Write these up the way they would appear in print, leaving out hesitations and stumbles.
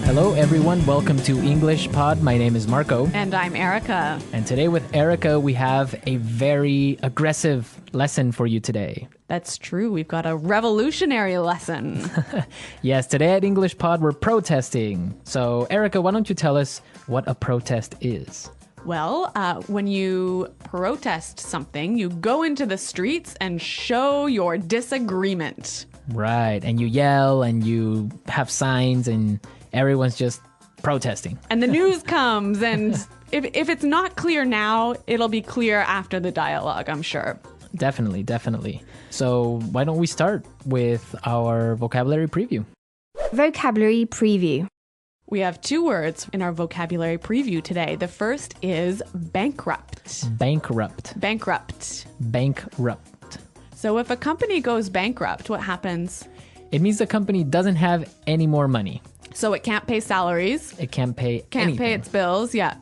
Hello, everyone. Welcome to English Pod. My name is Marco. And I'm Erica. And today with Erica, we have a very aggressive lesson for you today. That's true. We've got a revolutionary lesson. Yes, today at English Pod, we're protesting. So, Erica, why don't you tell us what a protest is? Well, when you protest something, you go into the streets and show your disagreement. Right. And you yell and you have signs and everyone's just protesting. And the news comes, and if it's not clear now, it'll be clear after the dialogue, I'm sure. Definitely, definitely. So why don't we start with our vocabulary preview? Vocabulary preview. We have two words in our vocabulary preview today. The first is bankrupt. Bankrupt. Bankrupt. Bankrupt. So if a company goes bankrupt, what happens? It means the company doesn't have any more money. So it can't pay salaries. It can't pay Can't anything. pay its bills, yeah.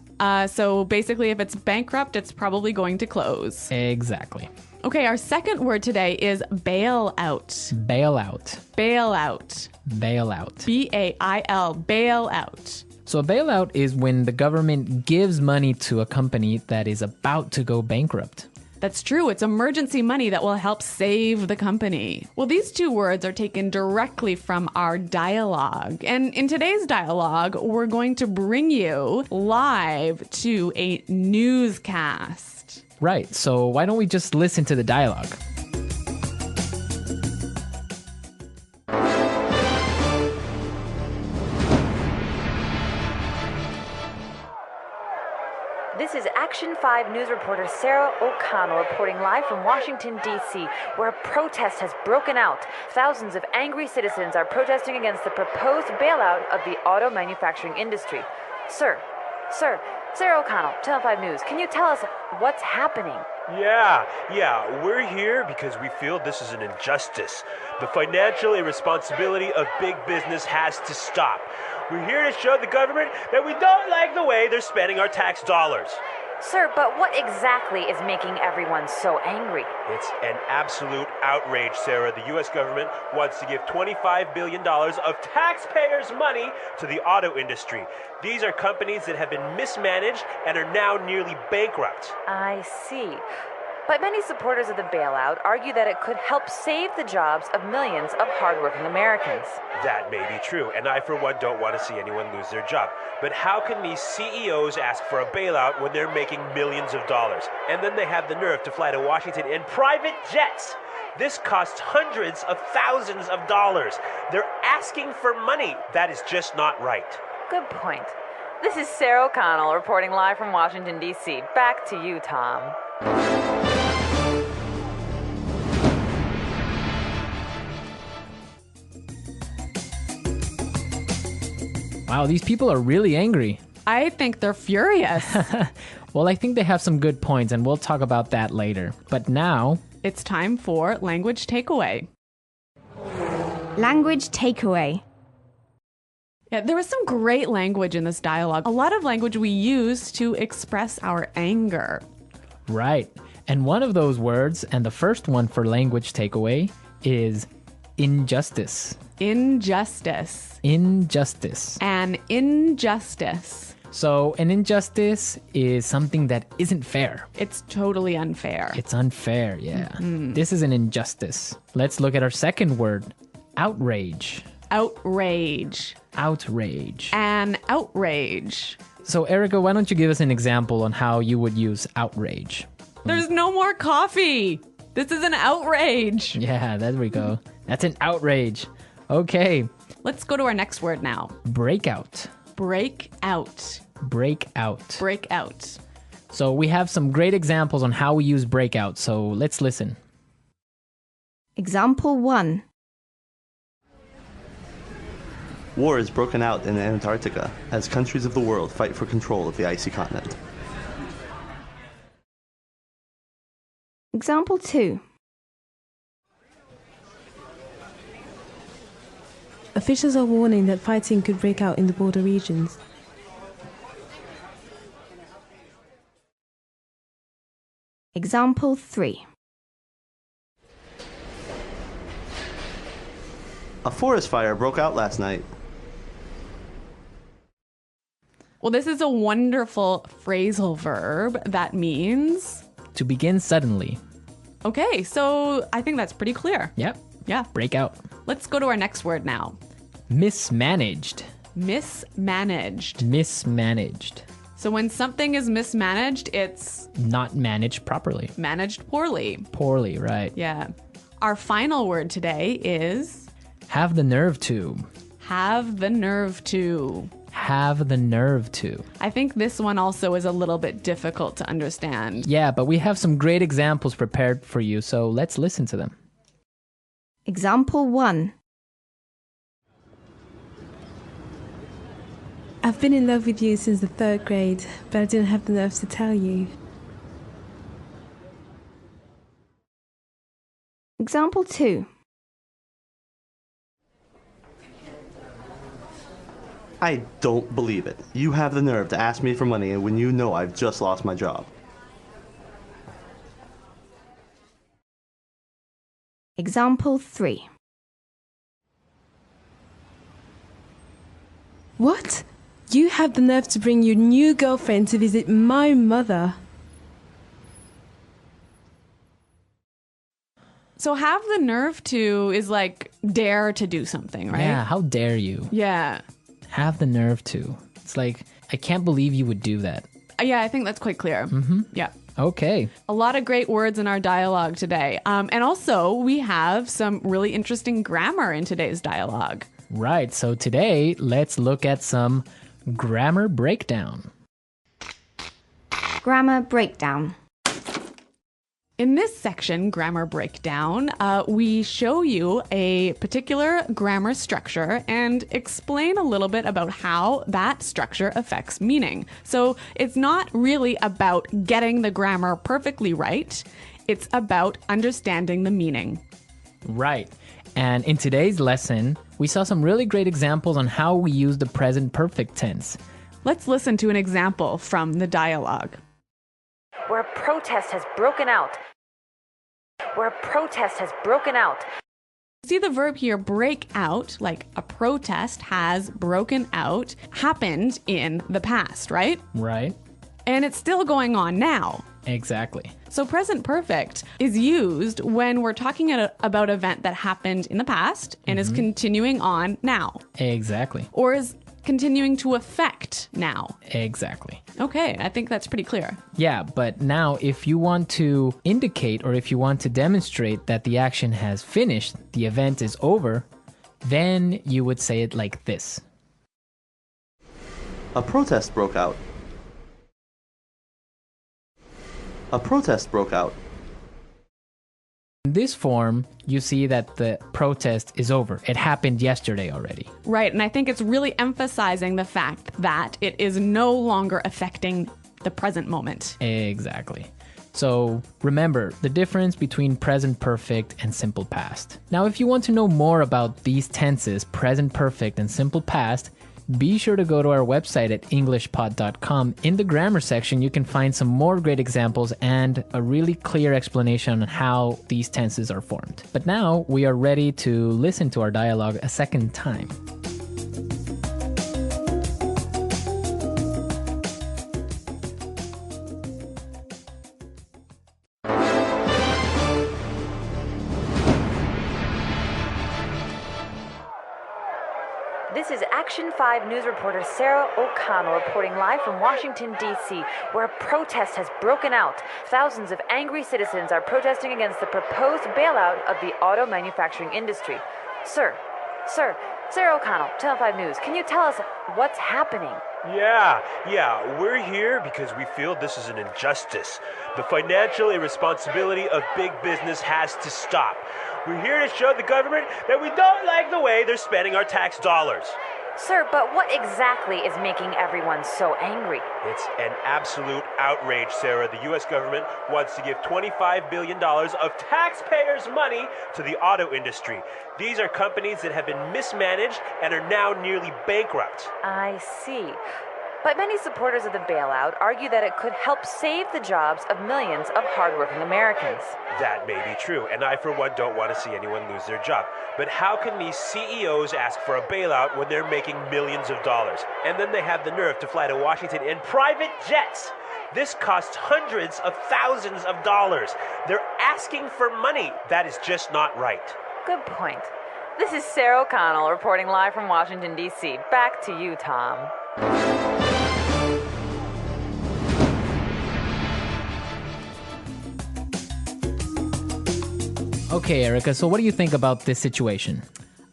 So basically, if it's bankrupt, it's probably going to close. Exactly. Okay, our second word today is bailout. Bailout. Bailout. Bailout. B-A-I-L, bailout. So a bailout is when the government gives money to a company that is about to go bankrupt. That's true. It's emergency money that will help save the company. Well, these two words are taken directly from our dialogue. And in today's dialogue, we're going to bring you live to a newscast. Right, so why don't we just listen to the dialogue? This is Action 5 News reporter Sarah O'Connell reporting live from Washington, D.C., where a protest has broken out. Thousands of angry citizens are protesting against the proposed bailout of the auto manufacturing industry. Sir, Sarah O'Connell, Channel 5 News, can you tell us what's happening? Yeah, we're here because we feel this is an injustice. The financial irresponsibility of big business has to stop. We're here to show the government that we don't like the way they're spending our tax dollars. Sir, but what exactly is making everyone so angry? It's an absolute outrage, Sarah. The U.S. government wants to give $25 billion of taxpayers' money to the auto industry. These are companies that have been mismanaged and are now nearly bankrupt. I see. But many supporters of the bailout argue that it could help save the jobs of millions of hardworking Americans. That may be true, and I, for one, don't want to see anyone lose their job. But how can these CEOs ask for a bailout when they're making millions of dollars? And then they have the nerve to fly to Washington in private jets. This costs hundreds of thousands of dollars. They're asking for money. That is just not right. Good point. This is Sarah O'Connell reporting live from Washington, D.C. Back to you, Tom. Wow, these people are really angry. I think they're furious. Well, I think they have some good points, and we'll talk about that later. But now, It's time for language takeaway. Language takeaway. Yeah, there was some great language in this dialogue. A lot of language we use to express our anger. right. And one of those words, and the first one for language takeaway, is injustice. Injustice. Injustice. An injustice. So an injustice is something that isn't fair. It's totally unfair. It's unfair, yeah. This is an injustice. Let's look at our second word, outrage. Outrage. Outrage. An outrage. So Erica, why don't you give us an example on how you would use outrage? There's no more coffee. This is an outrage. Yeah, there we go. That's an outrage. Okay, Let's go to our next word now. breakout. Break out. Breakout. Break out. So we have some great examples on how we use breakout, so let's listen. Example 1. War is broken out in Antarctica as countries of the world fight for control of the icy continent. Example 2. Officials are warning that fighting could break out in the border regions. Example 3. A forest fire broke out last night. Well, this is a wonderful phrasal verb that means... To begin suddenly. Okay, so I think that's pretty clear. Yep. Yeah. Break out. Let's go to our next word now. Mismanaged. Mismanaged. Mismanaged. So when something is mismanaged, it's Not managed properly. managed poorly. Poorly, right. Yeah. Our final word today is Have the nerve to. have the nerve to. Have the nerve to. I think this one also is a little bit difficult to understand. Yeah, but we have some great examples prepared for you, so let's listen to them. Example 1. I've been in love with you since the 3rd grade, but I didn't have the nerve to tell you. Example 2. I don't believe it. You have the nerve to ask me for money when you know I've just lost my job. Example 3. What? You have the nerve to bring your new girlfriend to visit my mother. So have the nerve to is like dare to do something, right? Yeah, how dare you? Yeah. Have the nerve to. It's like, I can't believe you would do that. Yeah, I think that's quite clear. Mm-hmm. Yeah. Okay. A lot of great words in our dialogue today. And also, we have some really interesting grammar in today's dialogue. Right, so today, let's look at some grammar breakdown. Grammar breakdown. In this section, grammar breakdown, we show you a particular grammar structure and explain a little bit about how that structure affects meaning. So it's not really about getting the grammar perfectly right. It's about understanding the meaning. Right. And in today's lesson, we saw some really great examples on how we use the present perfect tense. Let's listen to an example from the dialogue. Where a protest has broken out. Where a protest has broken out. See the verb here, break out, like a protest has broken out, happened in the past, right? Right? And it's still going on now. Exactly. So present perfect is used when we're talking about an event that happened in the past and is continuing on now, Exactly. or is continuing to affect now. Exactly. Okay, I think that's pretty clear. Yeah, but now if you want to indicate or if you want to demonstrate that the action has finished, the event is over, then you would say it like this. A protest broke out. A protest broke out. In this form, you see that the protest is over. It happened yesterday already. Right, and I think it's really emphasizing the fact that it is no longer affecting the present moment. Exactly. So remember the difference between present perfect and simple past. Now, if you want to know more about these tenses, present perfect and simple past, be sure to go to our website at englishpod.com. In the grammar section, you can find some more great examples and a really clear explanation on how these tenses are formed. But now we are ready to listen to our dialogue a second time. This is Action 5 news reporter Sarah O'Connell reporting live from Washington, D.C., where a protest has broken out. Thousands of angry citizens are protesting against the proposed bailout of the auto manufacturing industry. Sir, Sarah O'Connell, Channel 5 News, can you tell us what's happening? Yeah, we're here because we feel this is an injustice. The financial irresponsibility of big business has to stop. We're here to show the government that we don't like the way they're spending our tax dollars. Sir, but what exactly is making everyone so angry? It's an absolute outrage, Sarah. The U.S. government wants to give $25 billion of taxpayers' money to the auto industry. These are companies that have been mismanaged and are now nearly bankrupt. I see. But many supporters of the bailout argue that it could help save the jobs of millions of hardworking Americans. That may be true, and I, for one, don't want to see anyone lose their job. But how can these CEOs ask for a bailout when they're making millions of dollars? And then they have the nerve to fly to Washington in private jets. This costs hundreds of thousands of dollars. They're asking for money. That is just not right. Good point. This is Sarah O'Connell reporting live from Washington, D.C. Back to you, Tom. Okay, Erica, so what do you think about this situation?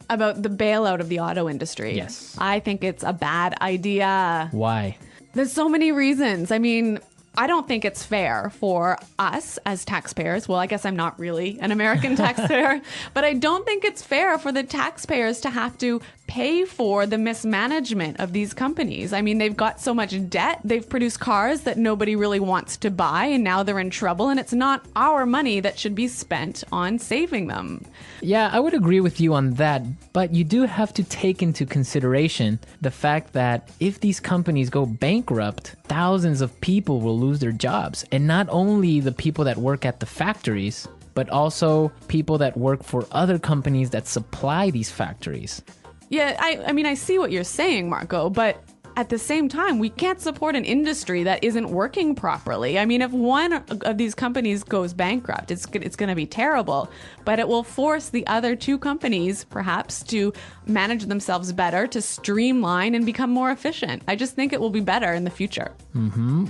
About the bailout of the auto industry. Yes. I think it's a bad idea. Why? There's so many reasons. I mean, I don't think it's fair for us as taxpayers. Well, I guess I'm not really an American taxpayer, but I don't think it's fair for the taxpayers to have to pay for the mismanagement of these companies. I mean, they've got so much debt. They've produced cars that nobody really wants to buy, and now they're in trouble, and it's not our money that should be spent on saving them. Yeah, I would agree with you on that, but you do have to take into consideration the fact that if these companies go bankrupt, thousands of people will lose their jobs. And not only the people that work at the factories, but also people that work for other companies that supply these factories. Yeah, I mean, I see what you're saying, Marco, but at the same time, we can't support an industry that isn't working properly. I mean, if one of these companies goes bankrupt, it's going to be terrible, but it will force the other two companies, perhaps, to manage themselves better, to streamline and become more efficient. I just think it will be better in the future.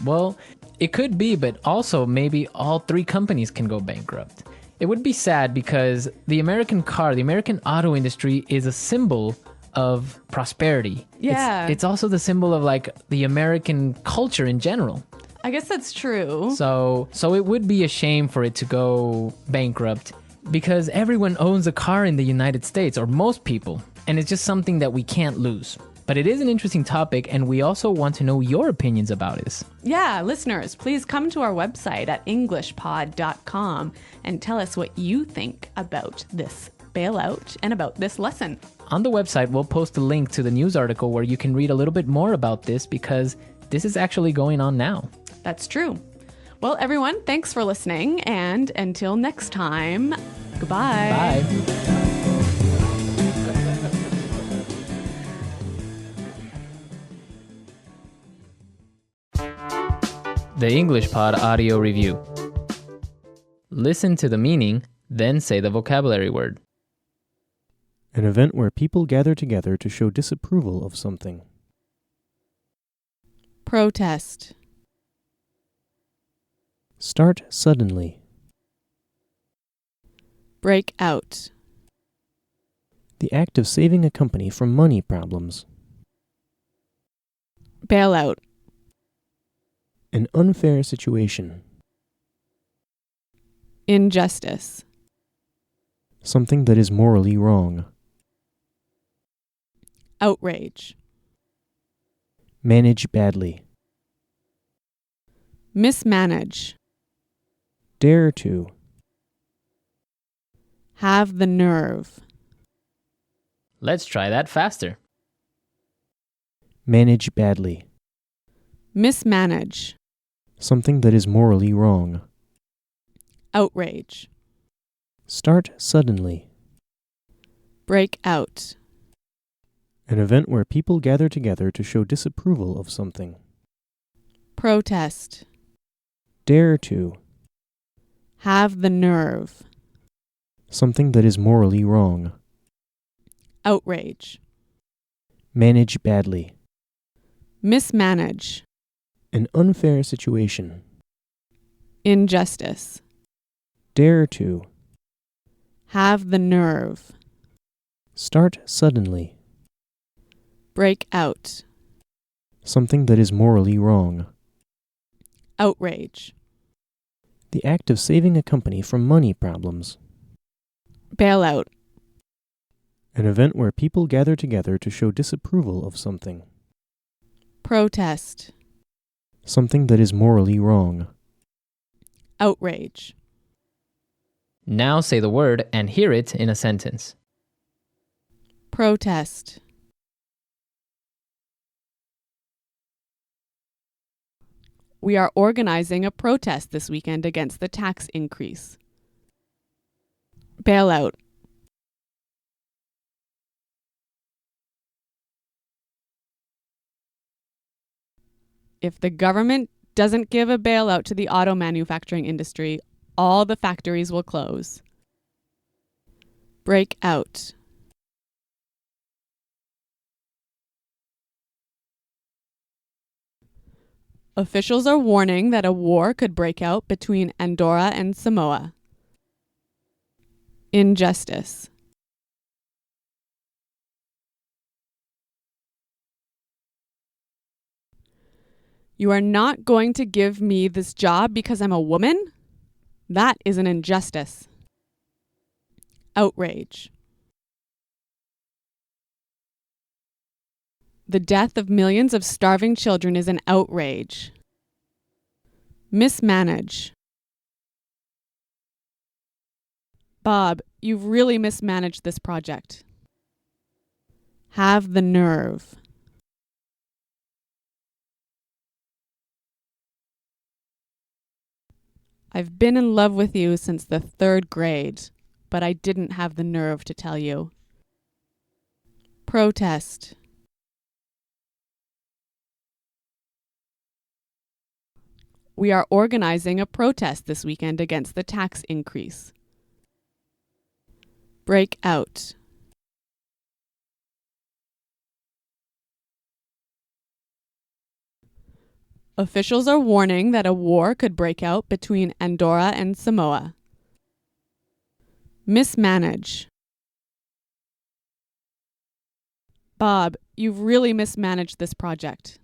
Well, it could be, but also maybe all three companies can go bankrupt. It would be sad because the American auto industry is a symbol of prosperity. Yeah. It's also the symbol of like the American culture in general. I guess that's true. So it would be a shame for it to go bankrupt because everyone owns a car in the United States, or most people, and it's just something that we can't lose. But it is an interesting topic, and we also want to know your opinions about this. Yeah, listeners, please come to our website at englishpod.com and tell us what you think about this bailout and about this lesson. On the website, we'll post a link to the news article where you can read a little bit more about this because this is actually going on now. That's true. Well, everyone, thanks for listening, and until next time, goodbye. Bye. The English Pod Audio Review. Listen to the meaning, then say the vocabulary word. An event where people gather together to show disapproval of something. Protest. Start suddenly. Break out. The act of saving a company from money problems. Bailout. An unfair situation. Injustice. Something that is morally wrong. Outrage. Manage badly. Mismanage. Dare to. Have the nerve. Let's try that faster. Manage badly. Mismanage. Something that is morally wrong. Outrage. Start suddenly. Break out. An event where people gather together to show disapproval of something. Protest. Dare to. Have the nerve. Something that is morally wrong. Outrage. Manage badly. Mismanage. An unfair situation. Injustice. Dare to. Have the nerve. Start suddenly. Break out. Something that is morally wrong. Outrage. The act of saving a company from money problems. Bailout. An event where people gather together to show disapproval of something. Protest. Something that is morally wrong. Outrage. Now say the word and hear it in a sentence. Protest. We are organizing a protest this weekend against the tax increase. Bailout. If the government doesn't give a bailout to the auto manufacturing industry, all the factories will close. Break out. Officials are warning that a war could break out between Andorra and Samoa. Injustice. You are not going to give me this job because I'm a woman? That is an injustice. Outrage. The death of millions of starving children is an outrage. Mismanage. Bob, you've really mismanaged this project. Have the nerve. I've been in love with you since the 3rd grade, but I didn't have the nerve to tell you. Protest. We are organizing a protest this weekend against the tax increase. Break out. Officials are warning that a war could break out between Andorra and Samoa. Mismanage. Bob, you've really mismanaged this project.